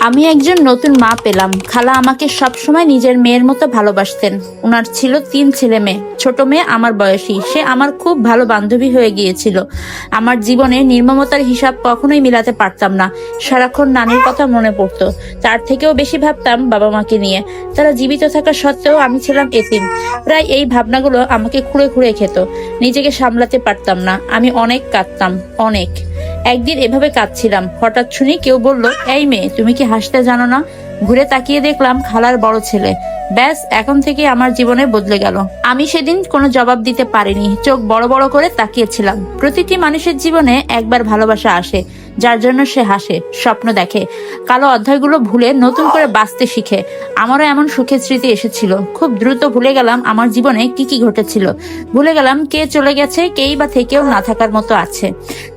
আমি একজন নতুন মা পেলাম। খালা আমাকে সবসময় নিজের মেয়ের মতো ভালোবাসতেন। ওনার ছিল 3 ছেলে মেয়ে। ছোট মেয়ে আমার বয়সী, সে আমার খুব ভালো বান্ধবী হয়ে গিয়েছিল। আমার জীবনে নির্মমতার হিসাব কখনোই মিলাতে পারতাম না। সারাক্ষণ নানির কথা মনে পড়তো। তার থেকেও বেশি ভাবতাম বাবা মাকে নিয়ে। তারা জীবিত থাকা সত্ত্বেও আমি ছিলাম এতিম। প্রায় এই ভাবনাগুলো আমাকে খুঁড়ে খুঁড়ে খেত। নিজেকে সামলাতে পারতাম না। আমি অনেক কাঁদতাম, অনেক। একদিন এভাবে কাঁদছিলাম, হঠাৎ শুনি কেউ বলল, এই মেয়ে, তুমি কি হাসতে জানো না? ঘুরে তাকিয়ে দেখলাম খালার বড় ছেলে। ব্যাস, এখন থেকে আমার জীবনে বদলে গেল। আমি সেদিন কোনো জবাব দিতে পারিনি, চোখ বড় বড় করে তাকিয়েছিলাম। প্রতিটি মানুষের জীবনে একবার ভালোবাসা আসে, যার জন্য সে হাসে, স্বপ্ন দেখে, কালো অধ্যায়গুলো ভুলে নতুন করে বাঁচতে শিখে। আমারও এমন সুখের স্মৃতি এসেছিল। খুব দ্রুত ভুলে গেলাম আমার জীবনে কি কি ঘটেছিল। ভুলে গেলাম কে চলে গেছে, কেই বা থেকেও না থাকার মতো আছে।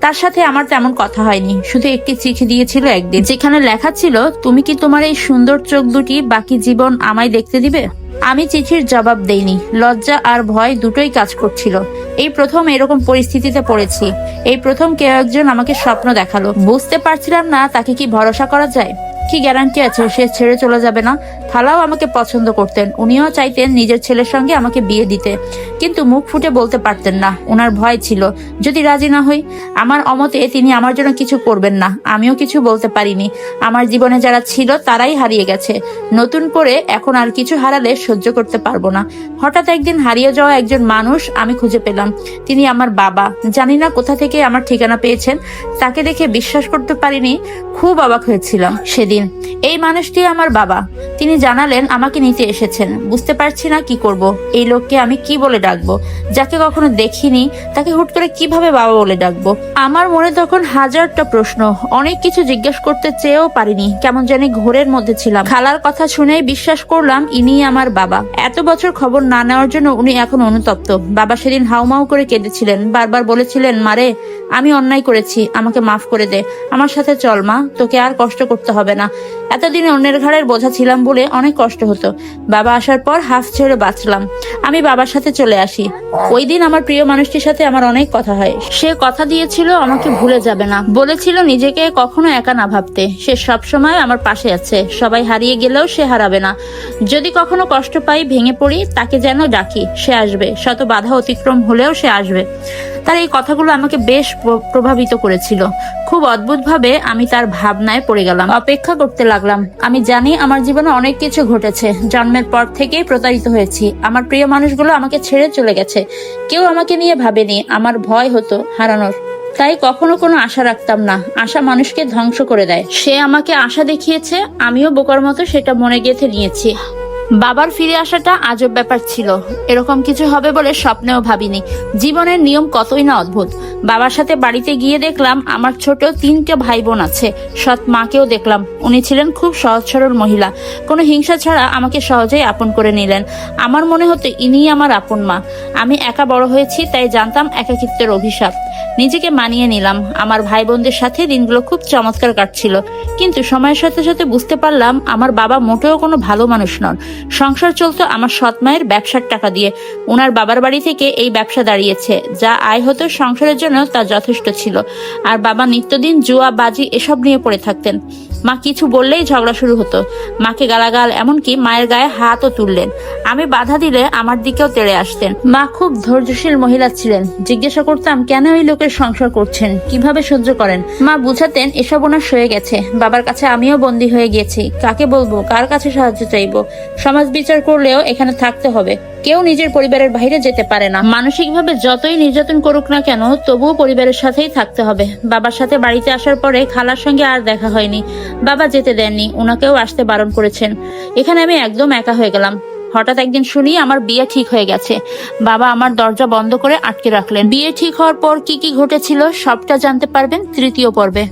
তার সাথে আমার তেমন কথা হয়নি, শুধু একটি চিঠি দিয়েছিল একদিন, যেখানে লেখা ছিল, তুমি কি তোমার এই সুন্দর চোখ দুটি বাকি জীবন আমায় দেখতে দিবে? আমি চিঠির জবাব দেইনি। লজ্জা আর ভয় দুটোই কাজ করছিল। এই প্রথম এরকম পরিস্থিতিতে পড়েছি। এই প্রথম কেউ একজন আমাকে স্বপ্ন দেখালো। বুঝতে পারছিলাম না তাকে কি ভরসা করা যায়। কি গ্যারান্টি আছে সে ছেড়ে চলে যাবে না? খালাও আমাকে পছন্দ করতেন। উনিও চাইতেন নিজের ছেলের সঙ্গে আমাকে বিয়ে দিতে, কিন্তু মুখ ফুটে বলতে পারতেন না। ওনার ভয় ছিল, যদি রাজি না হই, আমার অমতে তিনি আমার জন্য কিছু করবেন না। আমিও কিছু বলতে পারিনি। আমার জীবনে যারা ছিল তারাই হারিয়ে গেছে। নতুন করে এখন আর কিছু হারালে সহ্য করতে পারবো না। হঠাৎ একদিন হারিয়ে যাওয়া একজন মানুষ আমি খুঁজে পেলাম। তিনি আমার বাবা। জানি না কোথা থেকে আমার ঠিকানা পেয়েছেন। তাকে দেখে বিশ্বাস করতে পারিনি। খুব অবাক হয়েছিলাম সেদিন। এই মানুষটি আমার বাবা। তিনি জানালেন আমাকে নিতে এসেছেন। বুঝতে পারছি না কি করব। এই লোককে আমি কি বলে ডাকবো? যাকে কখনো দেখিনি তাকে হুট করে কিভাবে বাবা বলে ডাকবো? আমার মনে তখন হাজারটা প্রশ্ন। অনেক কিছু জিজ্ঞেস করতে চেয়েও পারিনি। কেমন জানি ঘোরের মধ্যে ছিলাম। খালার কথা শুনেই বিশ্বাস করলাম ইনি আমার বাবা। এত বছর খবর না নেওয়ার জন্য উনি এখন অনুতপ্ত। বাবা সেদিন হাউমাউ করে কেঁদেছিলেন। বারবার বলেছিলেন, মারে, আমি অন্যায় করেছি, আমাকে মাফ করে দে। আমার সাথে চল মা, তোকে আর কষ্ট করতে হবে না। এতদিন অন্যের ঘাড়ের বোঝা ছিলাম বলে অনেক কষ্ট হতো। বাবা আসার পর হাফ ছেড়ে বাঁচলাম। আমি বাবার সাথে চলে আসি। ওই দিন আমার প্রিয় মানুষটির সাথে আমার অনেক কথা হয়। সে কথা দিয়েছিল আমাকে ভুলে যাবে না। বলেছিল নিজেকে কখনো একা না ভাবতে। সে সব সময় আমার পাশে আছে। সবাই হারিয়ে গেলেও সে হারাবে না। যদি কখনো কষ্ট পাই, ভেঙে পড়ি, তাকে যেন ডাকি, সে আসবে। শত বাধা অতিক্রম হলেও সে আসবে। তার এই কথাগুলো আমাকে বেশ প্রভাবিত করেছিল। খুব অদ্ভুতভাবে আমি তার ভাবনায় পড়ে গেলাম। অপেক্ষা করতে লাগলাম। আমি জানি আমার জীবনে অনেক কিছু ঘটেছে। জন্মের পর থেকেই প্রতারিত হয়েছি। আমার প্রিয় মানুষগুলো আমাকে ছেড়ে চলে গেছে। কেউ আমাকে নিয়ে ভাবেনি। আমার ভয় হতো হারানোর। তাই কখনো কোনো আশা রাখতাম না। আশা মানুষকে ধ্বংস করে দেয়। সে আমাকে আশা দেখিয়েছে, আমিও বোকার মতো সেটা মনে গেঁথে নিয়েছি। বাবার ফিরে আসাটা আজব ব্যাপার ছিল। এরকম কিছু হবে বলে স্বপ্নেও ভাবিনি। জীবনের নিয়ম কতই না অদ্ভুত। বাবার সাথে বাড়িতে গিয়ে দেখলাম আমার ছোট 3টে ভাই বোন আছে। সৎ মাকেও দেখলাম। উনি ছিলেন খুব সহজ সরল মহিলা। কোনো হিংসা ছাড়া আমাকে সহজেই আপন করে নিলেন। আমার মনে হতো ইনিই আমার আপন মা। আমি একা বড় হয়েছি, তাই জানতাম একাকিত্বের অভিশাপ। নিজেকে মানিয়ে নিলাম। আমার ভাই বোনদের সাথে দিনগুলো খুব চমৎকার কাটছিল। কিন্তু সময়ের সাথে সাথে বুঝতে পারলাম আমার বাবা মোটেও কোনো ভালো মানুষ নন। সংসার চলতো আমার সৎ মায়ের ব্যবসার টাকা দিয়ে। ওনার বাবার বাড়ি থেকে এই ব্যবসা দাঁড়িয়েছে। যা আয় হতো সংসারের জন্য তা যথেষ্ট ছিল। আর বাবা নিত্যদিন জুয়া, বাজি এসব নিয়ে পড়ে থাকতেন। মা কিছু বললেই ঝগড়া শুরু হতো। মাকে গালাগাল, এমনকি মায়ের গায়ে হাতও তুললেন। আমি বাধা দিলে আমার দিকেও তেড়ে আসতেন। মা খুব ধৈর্যশীল মহিলা ছিলেন। জিজ্ঞাসা করতাম, কেন ওই লোকের সংসার করছেন, কিভাবে সহ্য করেন? মা বুঝাতেন এসব ওনার সয়ে গেছে। বাবার কাছে আমিও বন্দী হয়ে গেছি। কাকে বলবো, কার কাছে সাহায্য চাইবো? সমাজ বিচার করলেও এখানে থাকতে হবে। কেউ নিজের পরিবারের বাইরে যেতে পারে না। মানসিকভাবে যতই নির্যাতন করুক না কেন, তবুও পরিবারের সাথেই থাকতে হবে। বাবার সাথে বাড়িতে আসার পরে খালার সঙ্গে আর দেখা হয়নি। বাবা যেতে দেননি, ওনাকেও আসতে বারণ করেছেন। এখানে আমি একদম একা হয়ে গেলাম। হঠাৎ একদিন শুনি আমার বিয়ে ঠিক হয়ে গেছে। বাবা আমার দরজা বন্ধ করে আটকে রাখলেন। বিয়ে ঠিক হওয়ার পর কি কি ঘটেছিল সবটা জানতে পারবেন 3য় পর্বে।